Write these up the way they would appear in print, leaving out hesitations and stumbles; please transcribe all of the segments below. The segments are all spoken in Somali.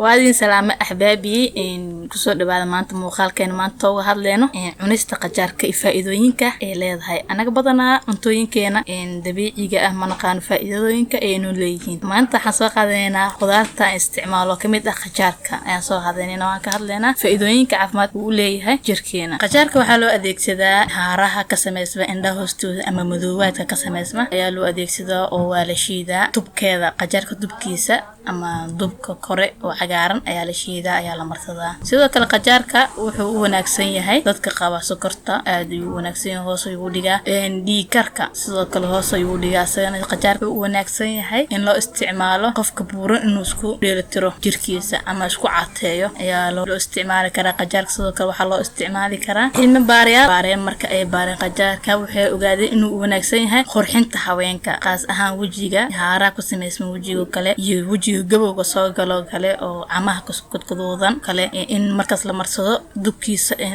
وادين سلامة أحبابي إن كسر بعد ما أنت مخال كان ما أنت وهذلنا إن عنست قجار كيف فائدوينك إلى هاي أنا قبضنا أنتوين كنا إن دبي يجا أهمنا كان فائدوينك إنه ليهين ما أنت حسوا هذينا خضارة استعماله كمية قجارك يعني صو هذينا نوع كهذلنا فائدوينك عفمات وليه جركينا قجارك وحلو أديك سدا هارها كسمسبة عنده هستو أما مذوبات كسمسبة يالو أديك سدا أو على طب كذا قجارك طب كيسة أما دبك كوري وعجارن أيا لشيدا أيا لمرتدا سيدا كلا قجارك وحو وناكسن يهي دادك قابا سكرتا أدي وناكسن هوسو يوديغا إن دي كاركا سيدا كلا هوسو يوديغا سيدا قجارك وناكسن يهي إن لو استعماله قف كبورن إنو اسكو ديلترو جيركيسا أما اسكو عاتيو أيا لو استعمالي كرا قجارك سيدا كلا وحا لو استعمالي كرا علم باريا مركا أي باريا قجارك وحي أغادي إنو وناكسن يهي خورحين تحاوينكا قاس أهان وجيغا هاراكو سميسم وجيغو كلا يوجيغو gabowga soo galo kale oo camaha kudkuduudan kale in markaas la marsado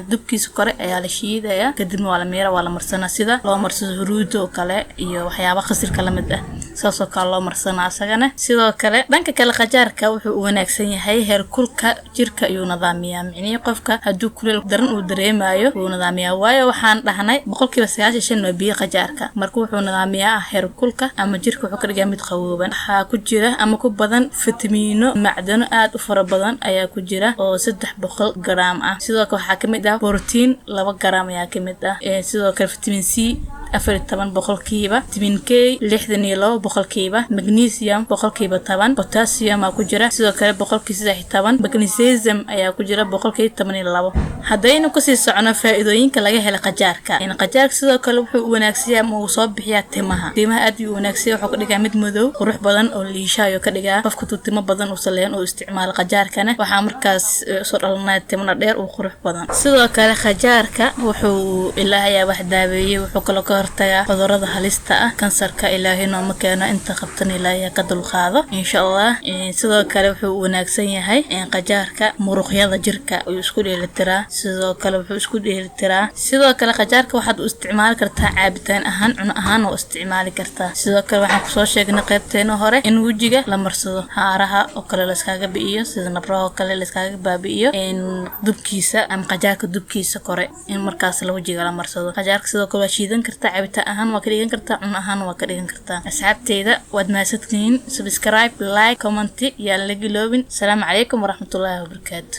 dubkiisa kore ayaa la shiidaya kadib waa la meera waa la marsana sida loo marsado huruudo kale iyo waxyaabo qasirka la mid ah saasoo kale loo marsana asagana sidoo kale dhanka kale qajaarka wuxuu u wanaagsan yahay heer kulka jirka iyo nidaamiya micnii qofka haduu kuleel daran uu dareemayo uu nidaamiya waayo waxaan dhahnay 95% waa biyo qajaarka marka wuxuu nidaamiyaa heer kulka ama jirka wuxuu ka dhigaa mid qabooban waxa ku jira ama ku badan فيتامينو معدن آد وفربضان أيا كجرا أو 300 جرام سيدو كوحا كميدا بروتين 2 جرام يا كميدا سيدو كفيتامين سي 4 كيبا فيتامين كي 6 كيبا مغنيسيوم 10 بوتاسيوم كجرا سيدو كره 16 مغنيسيوم أيا كجرا 8 hadaynu ku sii socono faa'iidooyinka laga helo qajaarka in qajaarka sidoo kale wuxuu u wanaagsan uu soo bixiyaa timaha aad u wanaagsan wuxuu ka dhigaa mid madow qurux badan oo liishayo ka dhigaa qofka timo badan oo saleen oo isticmaal qajaarkana waxa markaas soo dhalnaa timna dheer oo qurux badan sidoo kale qajaarka wuxuu ilaahay wax daaweeyay wuxuu kala ka hortagaa cudurrada halista ah kansarka ilaahay noo ma keeno inta qabtan ilaahay ka dulqaado insha Allah sidoo kale wuxuu u wanaagsan yahay in qajaarka muruqyada jirka uu isku dheelitiraa sidoo kale wuxuu isku dheelitiraa sidoo kale qajaarka waxaad u isticmaali kartaa caabitaan ahaan cuno ahaan oo isticmaali kartaa sidoo kale waxaan ku soo sheegnay qaybteena hore in wajiga la marsado haaraha oo kale la iskaga bi'iyo sida nabraha oo kale la iskaga baabi'iyo in dubkiisa ama qajaarka dubkiisa kore in markaas la wajiga la marsado qajaarka sidoo kale waa shiidan kartaa caabitaan ahaan waa ka dhigan kartaa cuno ahaan waa ka dhigan kartaa asxaabteyda waad mahadsantihiin subscribe like comment yaa la giloobin salaamu calaykum waraxmatullaahi wabarakaatuh